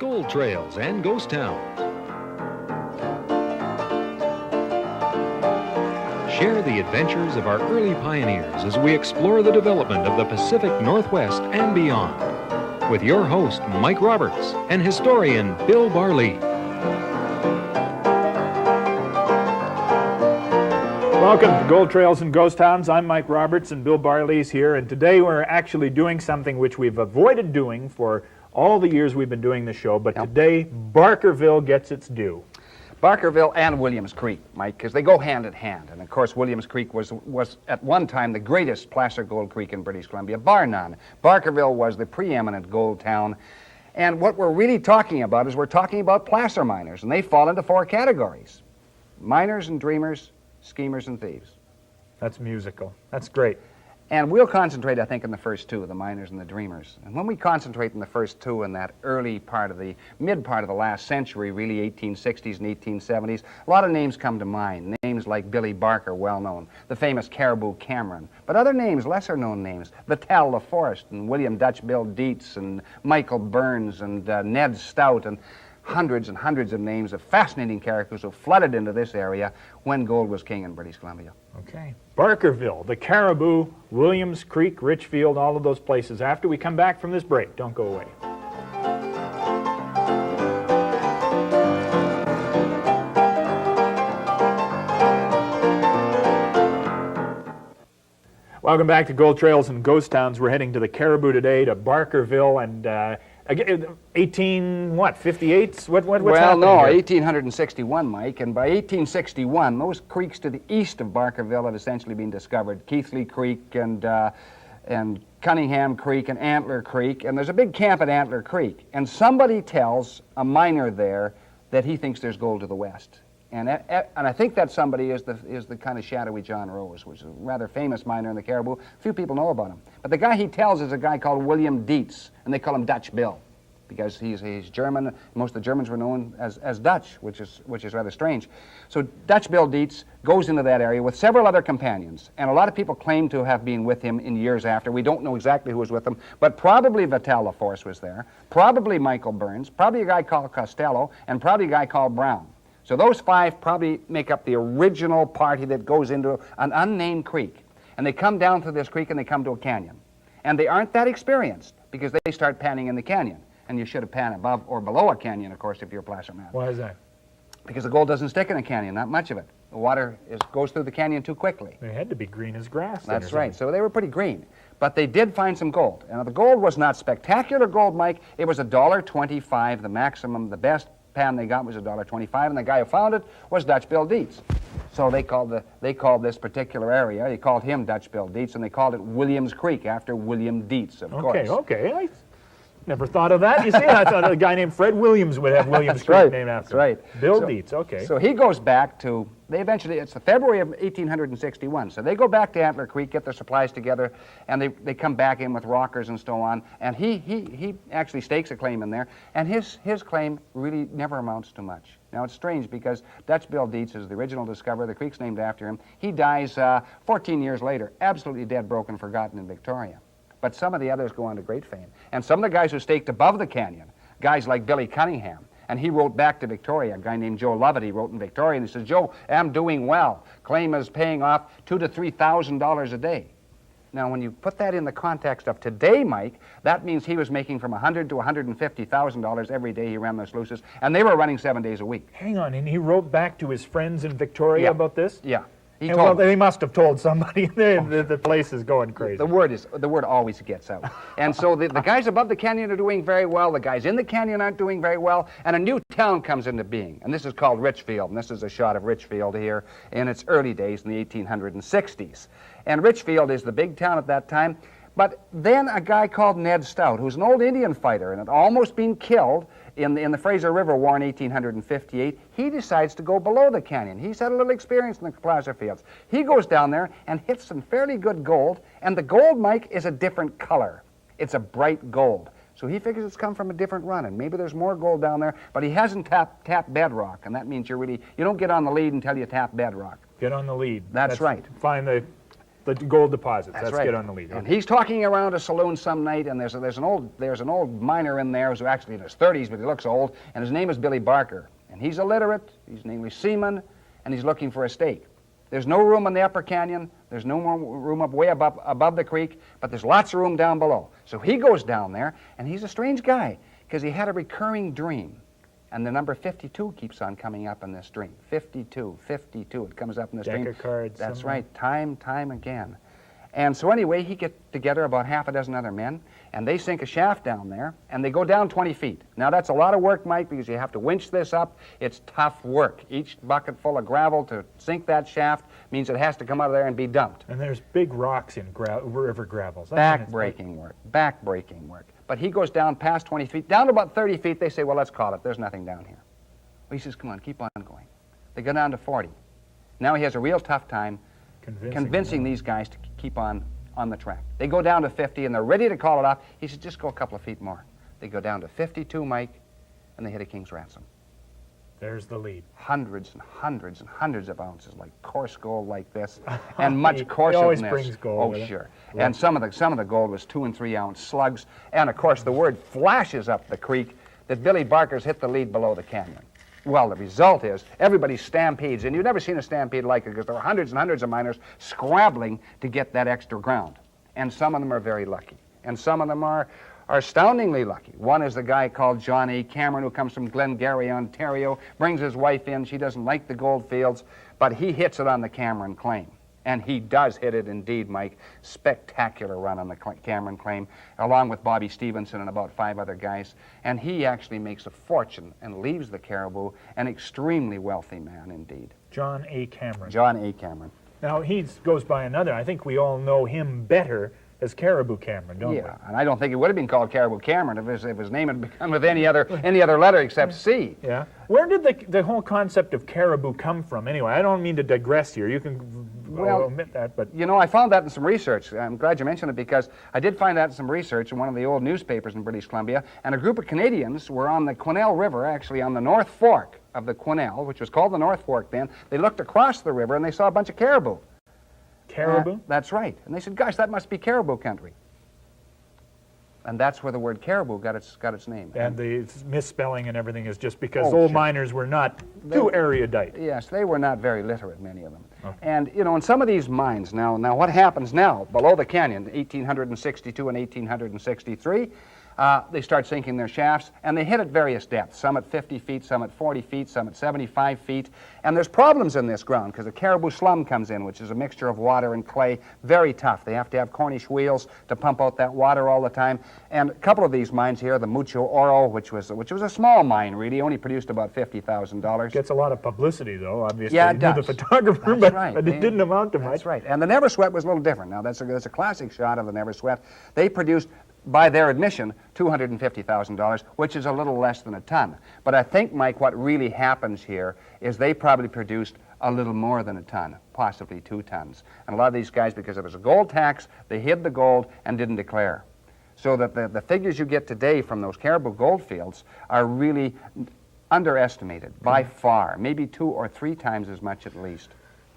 gold trails and ghost towns. Share the adventures of our early pioneers as we explore the development of the Pacific Northwest and beyond. With your host, Mike Roberts, and historian Bill Barley. Welcome to Gold Trails and Ghost Towns. I'm Mike Roberts and Bill Barley's here, and today we're actually doing something which we've avoided doing for all the years we've been doing the show, but today Barkerville gets its due. Barkerville and Williams Creek, Mike, because they go hand in hand. And of course, Williams Creek was at one time the greatest placer gold creek in British Columbia, bar none. Barkerville was the preeminent gold town. And what we're really talking about is we're talking about placer miners, and they fall into four categories: miners and dreamers, schemers and thieves. That's musical. That's great. And we'll concentrate, I think, in the first two, the miners and the dreamers. And when we concentrate in the first two in that early part of the, mid part of the last century, really 1860s and 1870s, a lot of names come to mind. Names like Billy Barker, well known, the famous Caribou Cameron. But other names, lesser known names, Vittel LaForest and William Dutch Bill Dietz and Michael Burns and Ned Stout and hundreds of names of fascinating characters who flooded into this area when gold was king in British Columbia. Okay. Barkerville, the Caribou, Williams Creek, Richfield, all of those places. After we come back from this break, don't go away. Welcome back to Gold Trails and Ghost Towns. We're heading to the Caribou today, to Barkerville, and 58? What's well, happening no, here? 1861, Mike, and by 1861, those creeks to the east of Barkerville had essentially been discovered. Keithley Creek and Cunningham Creek and Antler Creek, and there's a big camp at Antler Creek, and somebody tells a miner there that he thinks there's gold to the west. And I think that somebody is the kind of shadowy John Rose, which is a rather famous miner in the Caribou. Few people know about him. But the guy he tells is a guy called William Dietz, and they call him Dutch Bill, because he's German. Most of the Germans were known as Dutch, which is rather strange. So Dutch Bill Dietz goes into that area with several other companions, and a lot of people claim to have been with him in years after. We don't know exactly who was with him, but probably Vittel LaForest was there, probably Michael Burns, probably a guy called Costello, and probably a guy called Brown. So those five probably make up the original party that goes into an unnamed creek. And they come down through this creek and they come to a canyon. And they aren't that experienced because they start panning in the canyon. And you should have panned above or below a canyon, of course, if you're a placer man. Why is that? Because the gold doesn't stick in a canyon, not much of it. The water goes through the canyon too quickly. They had to be green as grass. That's right. So they were pretty green. But they did find some gold. And the gold was not spectacular gold, Mike. It was $1.25, the maximum, the best pan they got was $1.25, and the guy who found it was Dutch Bill Dietz. So they called this particular area, they called him Dutch Bill Dietz, and they called it Williams Creek after William Dietz, of course. Okay. I never thought of that. You see, I thought a guy named Fred Williams would have Williams Creek named after him. That's right. Bill Dietz, okay. So he goes back to, it's the February of 1861, so they go back to Antler Creek, get their supplies together, and they come back in with rockers and so on, and he actually stakes a claim in there, and his claim really never amounts to much. Now, it's strange because Dutch Bill Dietz is the original discoverer, the creek's named after him. He dies 14 years later, absolutely dead, broken, forgotten in Victoria. But some of the others go on to great fame. And some of the guys who staked above the canyon, guys like Billy Cunningham, and he wrote back to Victoria, a guy named Joe Lovett, he wrote in Victoria, and he says, "Joe, I'm doing well. Claim is paying off $2,000 to $3,000 a day." Now, when you put that in the context of today, Mike, that means he was making from $100,000 to $150,000 every day he ran those sluices, and they were running 7 days a week. Hang on, and he wrote back to his friends in Victoria about this? Yeah. Well, they must have told somebody. The place is going crazy. The word always gets out. And so the guys above the canyon are doing very well. The guys in the canyon aren't doing very well. And a new town comes into being. And this is called Richfield. And this is a shot of Richfield here in its early days in the 1860s. And Richfield is the big town at that time. But then a guy called Ned Stout, who's an old Indian fighter and had almost been killed in the Fraser River War in 1858, he decides to go below the canyon. He's had a little experience in the placer fields. He goes down there and hits some fairly good gold, and the gold, Mike, is a different color. It's a bright gold. So he figures it's come from a different run, and maybe there's more gold down there, but he hasn't tapped bedrock, and that means you don't get on the lead until you tap bedrock. Get on the lead. That's right. Find the the gold deposits. That's Let's right. get on the lead. And he's talking around a saloon some night, and there's an old miner in there who's actually in his 30s, but he looks old, and his name is Billy Barker. And he's illiterate, he's an English seaman, and he's looking for a stake. There's no room in the upper canyon, there's no more room up way above the creek, but there's lots of room down below. So he goes down there, and he's a strange guy, because he had a recurring dream. And the number 52 keeps on coming up in this dream. 52, 52, it comes up in this dream. Deck of cards. That's somewhere. right, time again. And so anyway, he gets together about half a dozen other men, and they sink a shaft down there, and they go down 20 feet. Now that's a lot of work, Mike, because you have to winch this up. It's tough work. Each bucket full of gravel to sink that shaft means it has to come out of there and be dumped. And there's big rocks in river gravels. Back-breaking work. But he goes down past 20 feet, down to about 30 feet. They say, well, let's call it. There's nothing down here. Well, he says, come on, keep on going. They go down to 40. Now he has a real tough time convincing these guys to keep on the track. They go down to 50, and they're ready to call it off. He says, just go a couple of feet more. They go down to 52, Mike, and they hit a king's ransom. There's the lead. Hundreds and hundreds and hundreds of ounces, like coarse gold like this, and much coarser He always than this. brings gold with Sure. him. And some of the gold was 2 and 3 ounce slugs. And of course, the word flashes up the creek that Billy Barker's hit the lead below the canyon. Well, the result is everybody stampedes, and you've never seen a stampede like it because there are hundreds and hundreds of miners scrabbling to get that extra ground. And some of them are very lucky, and some of them are astoundingly lucky. One is the guy called John A. Cameron, who comes from Glengarry, Ontario, brings his wife in. She doesn't like the gold fields, but he hits it on the Cameron claim. And he does hit it indeed, Mike. Spectacular run on the Cameron claim, along with Bobby Stevenson and about 5 other guys. And he actually makes a fortune and leaves the Caribou an extremely wealthy man indeed. John A. Cameron. John A. Cameron. Now, he goes by another. I think we all know him better as Caribou Cameron, don't we? Yeah, and I don't think it would have been called Caribou Cameron if his name had begun with any other letter except C. Yeah. Where did the whole concept of caribou come from anyway? I don't mean to digress here. You can omit that, but... You know, I found that in some research. I'm glad you mentioned it because I did find that in some research in one of the old newspapers in British Columbia, and a group of Canadians were on the Quesnel River, actually on the North Fork of the Quesnel, which was called the North Fork then. They looked across the river and they saw a bunch of caribou. Caribou? That's right. And they said, gosh, that must be caribou country. And that's where the word caribou got its name. And the misspelling and everything is just because Oh, old sure. miners were not too erudite. Yes, they were not very literate, many of them. Okay. And, you know, in some of these mines, now what happens now, below the canyon, 1862 and 1863, they start sinking their shafts, and they hit at various depths, some at 50 feet, some at 40 feet, some at 75 feet. And there's problems in this ground because the caribou slum comes in, which is a mixture of water and clay, very tough. They have to have Cornish wheels to pump out that water all the time. And a couple of these mines here, the Mucho Oro, which was a small mine, really, only produced about $50,000. Gets a lot of publicity, though, obviously. Yeah, it Knew the does. photographer, That's but, right. but it didn't amount to much. That's right. And the Never Sweat was a little different. Now, that's a classic shot of the Never Sweat. They produced, by their admission, $250,000, which is a little less than a ton. But I think, Mike, what really happens here is they probably produced a little more than a ton, possibly 2 tons. And a lot of these guys, because there was a gold tax, they hid the gold and didn't declare. So that the figures you get today from those Caribou gold fields are really underestimated by far, maybe 2 or 3 times as much at least.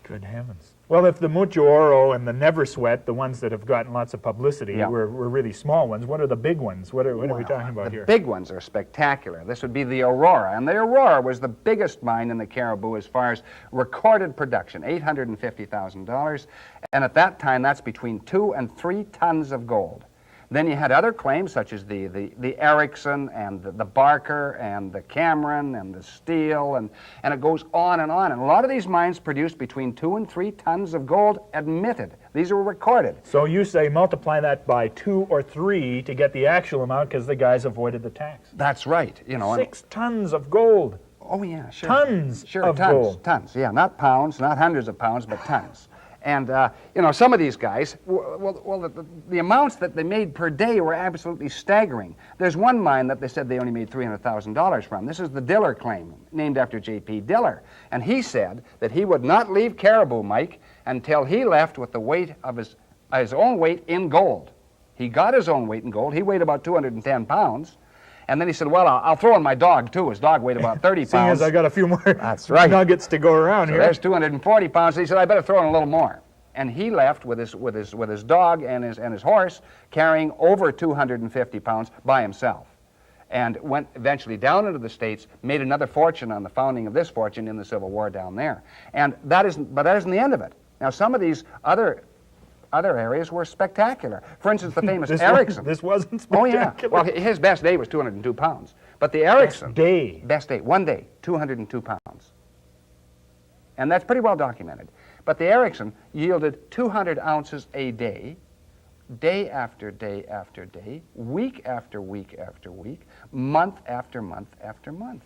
Good heavens. Well, if the Mucho Oro and the Never Sweat, the ones that have gotten lots of publicity, Yeah. were really small ones, what are the big ones? What are we talking about here? The big ones are spectacular. This would be the Aurora, and the Aurora was the biggest mine in the Caribou as far as recorded production, $850,000, and at that time that's between 2 and 3 tons of gold. Then you had other claims such as the Erickson and the Barker and the Cameron and the Steele, and it goes on and on. And a lot of these mines produced between 2 and 3 tons of gold admitted. These were recorded. So you say multiply that by 2 or 3 to get the actual amount because the guys avoided the tax. That's right. You know. 6 tons of gold. Oh yeah, sure. Tons sure, of tons, gold. Tons. Yeah, not pounds, not hundreds of pounds, but tons. And, you know, some of these guys, the amounts that they made per day were absolutely staggering. There's one mine that they said they only made $300,000 from. This is the Diller claim, named after J.P. Diller. And he said that he would not leave Caribou, Mike, until he left with the weight of his own weight in gold. He got his own weight in gold. He weighed about 210 pounds. And then he said, well, I'll throw in my dog, too. His dog weighed about 30 pounds. Seeing as I got a few more That's right. nuggets to go around So here. there's 240 pounds. He said, I better throw in a little more. And he left with his dog and his horse, carrying over 250 pounds by himself, and went eventually down into the States, made another fortune on the founding of this fortune in the Civil War down there. And that isn't the end of it. Now, some of these other areas were spectacular. For instance, the famous Erickson. This wasn't Oh, yeah. spectacular. Well, his best day was 202 pounds. But the Erickson. Best day. One day, 202 pounds. And that's pretty well documented. But the Erickson yielded 200 ounces a day, day after day after day, week after week after week, month after month after month.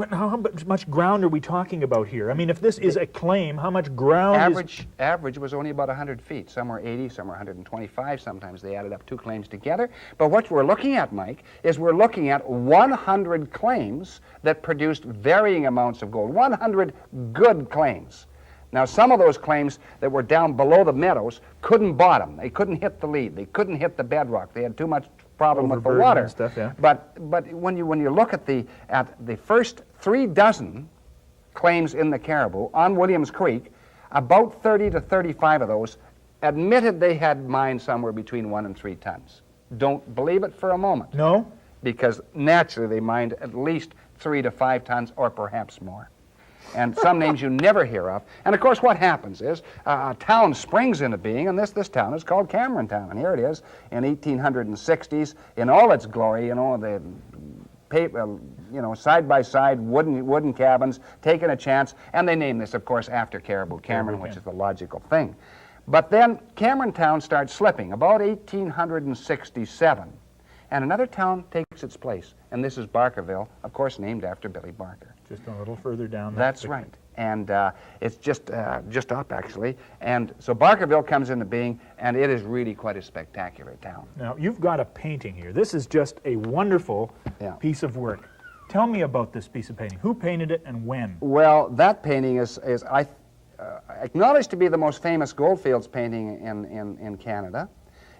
How much ground are we talking about here? I mean, if this is a claim, how much ground Average was only about 100 feet. Some were 80, some were 125. Sometimes they added up two claims together. But what we're looking at, Mike, is we're looking at 100 claims that produced varying amounts of gold. 100 good claims. Now, some of those claims that were down below the meadows couldn't bottom. They couldn't hit the lead. They couldn't hit the bedrock. They had too much problem with the Overburden water. and stuff, yeah. But when you look at the first 3 dozen claims in the Caribou on Williams Creek, about 30 to 35 of those admitted they had mined somewhere between 1 and 3 tons. Don't believe it for a moment. No? Because naturally they mined at least 3 to 5 tons or perhaps more. And some names you never hear of. And of course what happens is a town springs into being, and this town is called Cameron Town. And here it is in 1860s in all its glory, the paper, side by side wooden cabins, taking a chance. And they name this, of course, after Caribou Cameron, which is the logical thing. But then Cameron Town starts slipping about 1867. And another town takes its place, and this is Barkerville, of course named after Billy Barker. Just a little further down. That's right. And it's just up, actually. And so Barkerville comes into being, and it is really quite a spectacular town. Now, you've got a painting here. This is just a wonderful piece of work. Tell me about this piece of painting. Who painted it and when? Well, that painting is acknowledged to be the most famous Goldfields painting in Canada.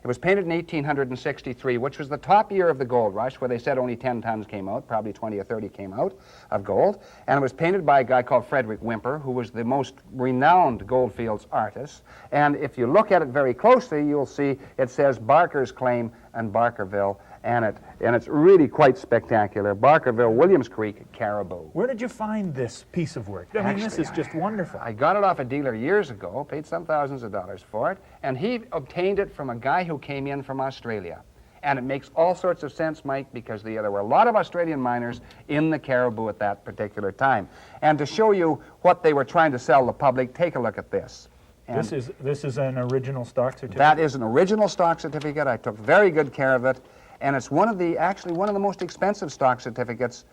It was painted in 1863, which was the top year of the gold rush, where they said only 10 tons came out, probably 20 or 30 came out of gold. And it was painted by a guy called Frederick Whymper, who was the most renowned Goldfields artist. And if you look at it very closely, you'll see it says Barker's Claim and Barkerville, and it's really quite spectacular. Barkerville, Williams Creek, Caribou. Where did you find this piece of work? I mean, this is just wonderful. I got it off a dealer years ago, paid some thousands of dollars for it, and he obtained it from a guy who came in from Australia. And it makes all sorts of sense, Mike, because there were a lot of Australian miners in the Caribou at that particular time. And to show you what they were trying to sell the public, take a look at this. And this is an original stock certificate? That is an original stock certificate. I took very good care of it. And it's actually one of the most expensive stock certificates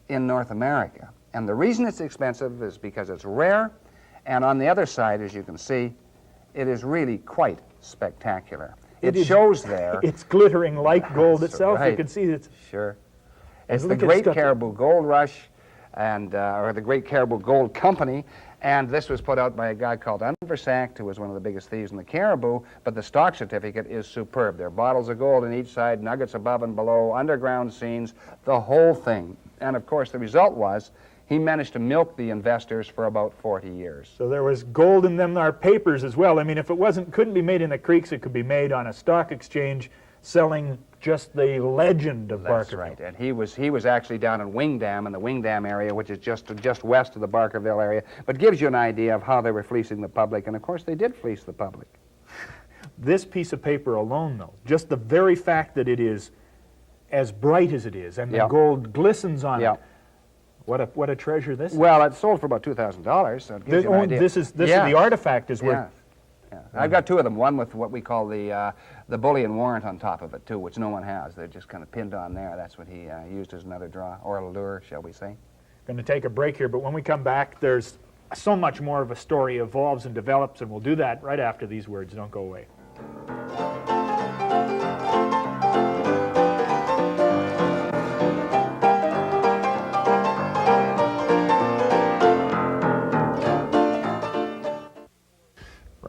in North America. And the reason it's expensive is because it's rare, and on the other side, as you can see, it is really quite spectacular. It shows there. It's glittering like gold itself. Right. You can see it. Sure. It's the Great Caribou Gold Rush, or the Great Caribou Gold Company, and this was put out by a guy called Unversact, who was one of the biggest thieves in the Caribou, but the stock certificate is superb. There are bottles of gold on each side, nuggets above and below, underground scenes, the whole thing. And of course, the result was he managed to milk the investors for about 40 years. So there was gold in them, our papers as well. I mean, if it couldn't be made in the creeks, it could be made on a stock exchange selling just the legend of Barkerville. That's right, and he was actually down in Wingdam, in the Wingdam area, which is just west of the Barkerville area, but gives you an idea of how they were fleecing the public, and of course they did fleece the public. This piece of paper alone, though, just the very fact that it is as bright as it is, and the gold glistens on it, what a treasure this is. Well, it sold for about $2,000, so it gives you an idea. This is the artifact is worth. Yeah. I've got 2 of them, one with what we call the bullion warrant on top of it, too, which no one has. They're just kind of pinned on there. That's what he used as another draw, or a lure, shall we say. Going to take a break here, but when we come back, there's so much more of a story evolves and develops, and we'll do that right after these words. Don't go away.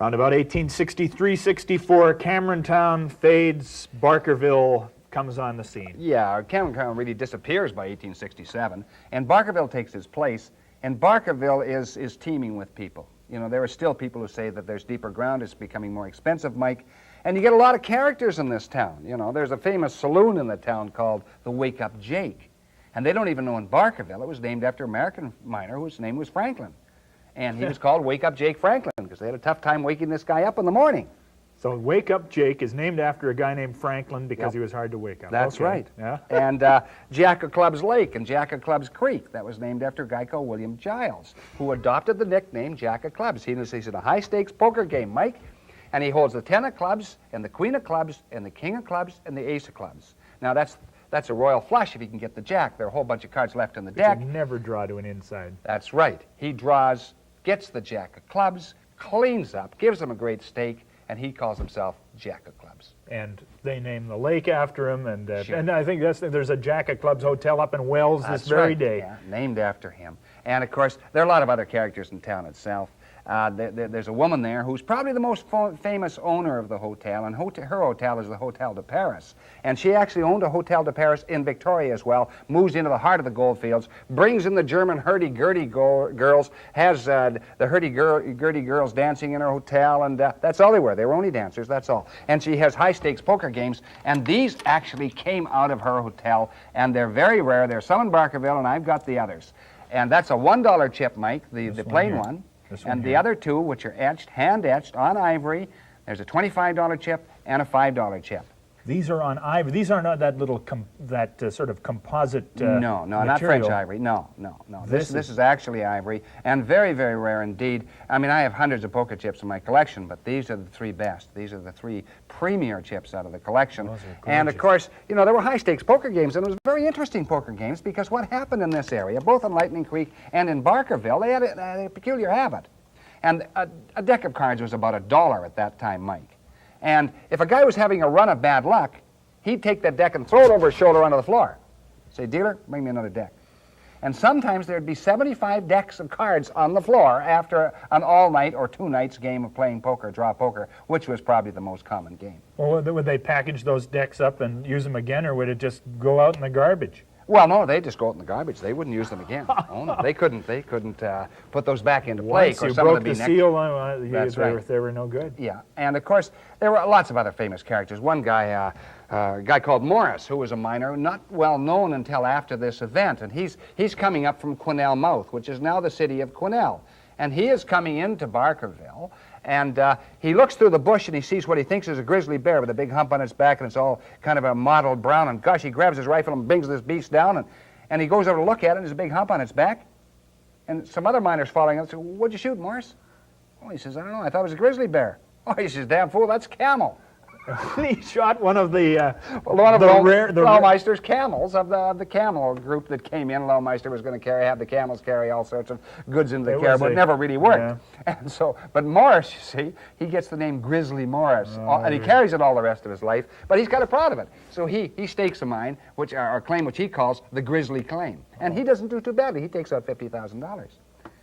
Around about 1863-64, Cameron Town fades, Barkerville comes on the scene. Yeah, Cameron Town really disappears by 1867, and Barkerville takes its place, and Barkerville is teeming with people. You know, there are still people who say that there's deeper ground, it's becoming more expensive, Mike. And you get a lot of characters in this town. You know, there's a famous saloon in the town called the Wake Up Jake. And they don't even know in Barkerville, it was named after an American miner whose name was Franklin. And he was called Wake Up Jake Franklin because they had a tough time waking this guy up in the morning. So Wake Up Jake is named after a guy named Franklin because he was hard to wake up. That's okay. right. Yeah. And Jack of Clubs Lake and Jack of Clubs Creek, that was named after a guy called William Giles, who adopted the nickname Jack of Clubs. He's in a high-stakes poker game, Mike, and he holds the 10 of clubs and the queen of clubs and the king of clubs and the ace of clubs. Now, that's a royal flush if he can get the jack. There are a whole bunch of cards left in the deck. You never draw to an inside. That's right. He draws, gets the jack of clubs, cleans up, gives him a great stake, and he calls himself Jack of Clubs. And they name the lake after him, and Sure. and I think there's a Jack of Clubs hotel up in Wells That's this very right. day. Yeah, named after him. And of course, there are a lot of other characters in town itself. There's a woman there who's probably the most famous owner of the hotel, and her hotel is the Hotel de Paris. And she actually owned a Hotel de Paris in Victoria as well, moves into the heart of the goldfields, brings in the German hurdy-gurdy girls, has the hurdy-gurdy girls dancing in her hotel, and that's all they were. They were only dancers, that's all. And she has high-stakes poker games, and these actually came out of her hotel, and they're very rare. There's some in Barkerville, and I've got the others. And that's a $1 chip, Mike, the plain one. And the other two, which are etched, hand-etched on ivory, there's a $25 chip and a $5 chip. These are on ivory. These are not that little, sort of composite No, not material. French ivory. No. This is actually ivory, and very, very rare indeed. I mean, I have hundreds of poker chips in my collection, but these are the three best. These are the three premier chips out of the collection. Those are And of gorgeous. course, you know, there were high-stakes poker games, and it was very interesting poker games because what happened in this area, both in Lightning Creek and in Barkerville, they had a peculiar habit. And a deck of cards was about $1 at that time, Mike. And if a guy was having a run of bad luck, he'd take that deck and throw it over his shoulder onto the floor. Say, dealer, bring me another deck. And sometimes there'd be 75 decks of cards on the floor after an all-night or two-nights game of playing poker, draw poker, which was probably the most common game. Well, would they package those decks up and use them again, or would it just go out in the garbage? Well, no, they just go out in the garbage. They wouldn't use them again. Oh, no, they couldn't put those back into play. Once Or you some of broke them the be seal, That's right. they were no good. Yeah, and of course, there were lots of other famous characters. One guy, a guy called Morris, who was a miner, not well known until after this event, and he's coming up from Quesnel Mouth, which is now the city of Quesnel. And he is coming into Barkerville, and he looks through the bush and he sees what he thinks is a grizzly bear with a big hump on its back, and it's all kind of a mottled brown, and gosh, he grabs his rifle and brings this beast down, and he goes over to look at it, and there's a big hump on its back, and some other miners following up say, what'd you shoot, Morris? Oh, he says, I don't know, I thought it was a grizzly bear. Oh, he says, damn fool, that's camel. He shot one of the One of the the rare Lowmeister's camels of the camel group that came in. Lowmeister was going to have the camels carry all sorts of goods into the caribou. It never really worked. Yeah. And so, but Morris, you see, he gets the name Grizzly Morris, and he carries it all the rest of his life. But he's kind of proud of it. So he stakes a mine, which or claim which he calls the Grizzly Claim, and he doesn't do too badly. He takes out $50,000.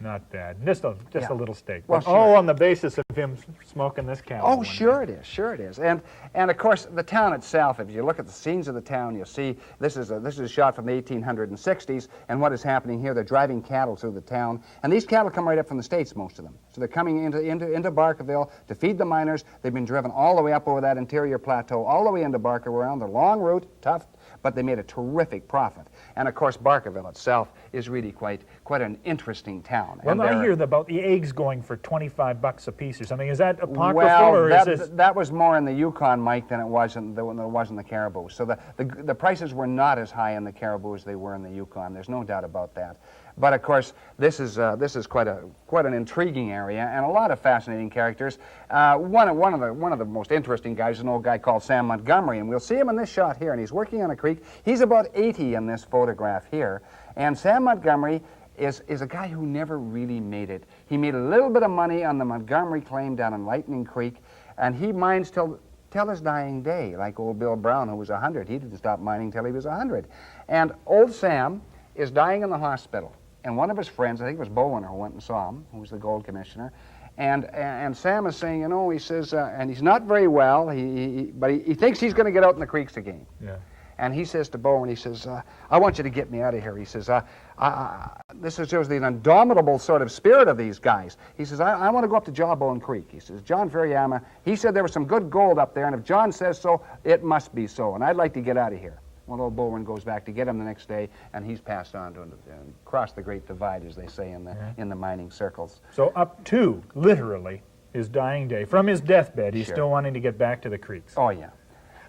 Not bad. Just a little stake. Well, But sure. all on the basis of him smoking this camel. Oh, one sure day. it is, sure it is. And of course, the town itself, if you look at the scenes of the town, you'll see this is a shot from the 1860s, and what is happening here, they're driving cattle through the town, and these cattle come right up from the States, most of them. So they're coming into Barkerville to feed the miners. They've been driven all the way up over that interior plateau, all the way into Barkerville, around the long route, tough, but they made a terrific profit. And of course, Barkerville itself is really quite an interesting town. Well, And I hear about the eggs going for $25 a piece or something. Is that apocryphal, well, or is this? that was more in the Yukon, Mike, than it was in the caribou. So the prices were not as high in the caribou as they were in the Yukon. There's no doubt about that. But of course, this is quite an intriguing area and a lot of fascinating characters. One of the most interesting guys is an old guy called Sam Montgomery, and we'll see him in this shot here. And he's working on a creek. He's about 80 in this photograph here. And Sam Montgomery is a guy who never really made it. He made a little bit of money on the Montgomery claim down in Lightning Creek, and he mines till his dying day, like old Bill Brown, who was 100. He didn't stop mining till he was 100. And old Sam is dying in the hospital. And one of his friends, I think it was Bowen, who went and saw him, who was the gold commissioner, and Sam is saying, you know, he says, and he's not very well, but he thinks he's going to get out in the creeks again. Yeah. And he says to Bowen, he says, I want you to get me out of here. He says, this shows the indomitable sort of spirit of these guys. He says, I want to go up to Jawbone Creek. He says, John Ferryama, he said there was some good gold up there, and if John says so, it must be so, and I'd like to get out of here. Well, old Bowen goes back to get him the next day, and he's passed on to cross the Great Divide, as they say in the mining circles. So up to, literally, his dying day, from his deathbed, he's still wanting to get back to the creeks. Oh, yeah.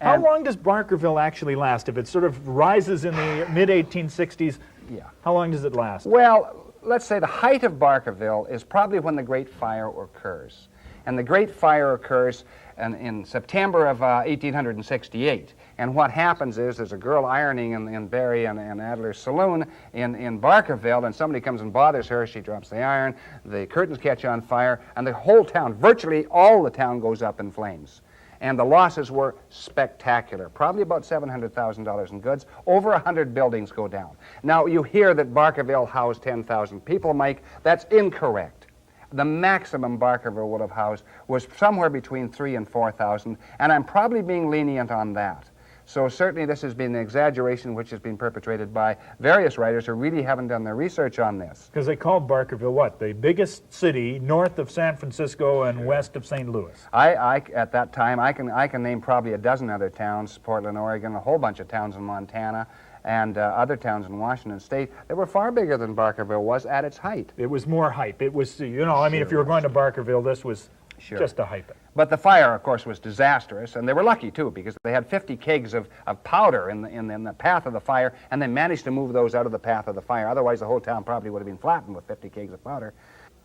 How long does Barkerville actually last? If it sort of rises in the mid-1860s, how long does it last? Well, let's say the height of Barkerville is probably when the Great Fire occurs. And the Great Fire occurs in September of 1868. And what happens is there's a girl ironing in Barry and Adler's saloon in Barkerville, and somebody comes and bothers her. She drops the iron, the curtains catch on fire, and the whole town, virtually all the town, goes up in flames. And the losses were spectacular, probably about $700,000 in goods. Over 100 buildings go down. Now, you hear that Barkerville housed 10,000 people, Mike. That's incorrect. The maximum Barkerville would have housed was somewhere between 3,000 and 4,000, and I'm probably being lenient on that. So certainly this has been an exaggeration which has been perpetrated by various writers who really haven't done their research on this. Because they called Barkerville what? The biggest city north of San Francisco and west of St. Louis. At that time, I can name probably a dozen other towns, Portland, Oregon, a whole bunch of towns in Montana, and other towns in Washington State that were far bigger than Barkerville was at its height. It was more hype. It was, you know, I mean, if you were going to Barkerville, this was just to hype it. But the fire, of course, was disastrous, and they were lucky, too, because they had 50 kegs of powder in the path of the fire, and they managed to move those out of the path of the fire. Otherwise, the whole town probably would have been flattened with 50 kegs of powder.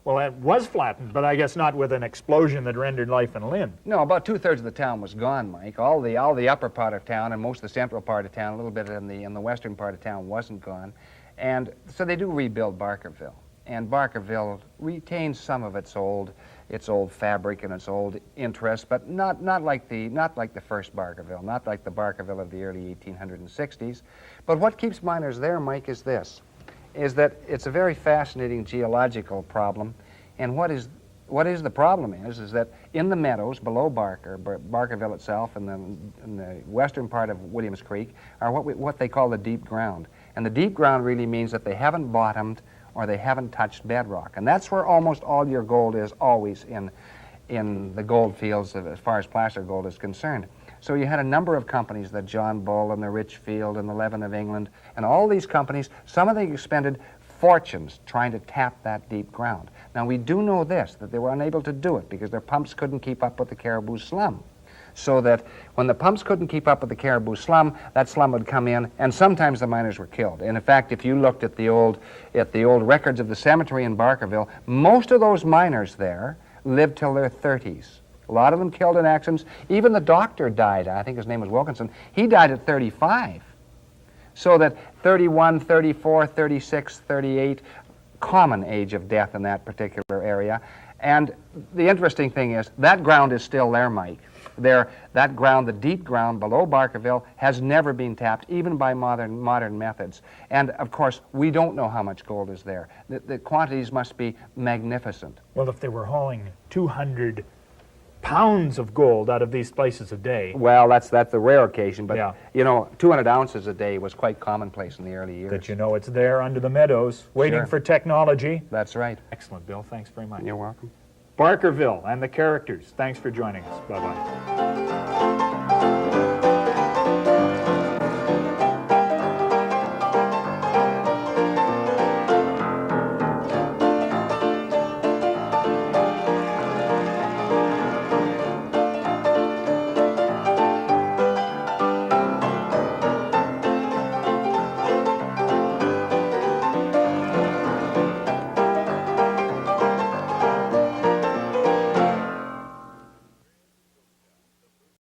Well, it was flattened, but I guess not with an explosion that rendered life and limb. No, about 2/3 of the town was gone, Mike. All the upper part of town and most of the central part of town, a little bit in the western part of town wasn't gone. And so they do rebuild Barkerville. And Barkerville retains some of its old fabric and its old interest, but not like the first Barkerville, not like the Barkerville of the early 1860s. But what keeps miners there, Mike, is this: is that it's a very fascinating geological problem. And what is the problem is that in the meadows below Barkerville itself, and in the western part of Williams Creek, are what they call the deep ground. And the deep ground really means that they haven't bottomed or they haven't touched bedrock. And that's where almost all your gold is always in the gold fields as far as placer gold is concerned. So you had a number of companies, the John Bull and the Richfield and the Levin of England, and all these companies, some of them expended fortunes trying to tap that deep ground. Now we do know this, that they were unable to do it because their pumps couldn't keep up with the Caribou slum. So that when the pumps couldn't keep up with the Caribou slum, that slum would come in, and sometimes the miners were killed. And in fact, if you looked at the old records of the cemetery in Barkerville, most of those miners there lived till their 30s. A lot of them killed in accidents. Even the doctor died. I think his name was Wilkinson. He died at 35. So that 31, 34, 36, 38, common age of death in that particular area. And the interesting thing is, that ground is still there, Mike. That ground, the deep ground below Barkerville, has never been tapped, even by modern methods. And, of course, we don't know how much gold is there. The quantities must be magnificent. Well, if they were hauling 200 pounds of gold out of these places a day. Well, that's a rare occasion, but, you know, 200 ounces a day was quite commonplace in the early years. That you know it's there under the meadows, waiting for technology. That's right. Excellent, Bill. Thanks very much. You're welcome. Barkerville and the characters. Thanks for joining us. Bye-bye.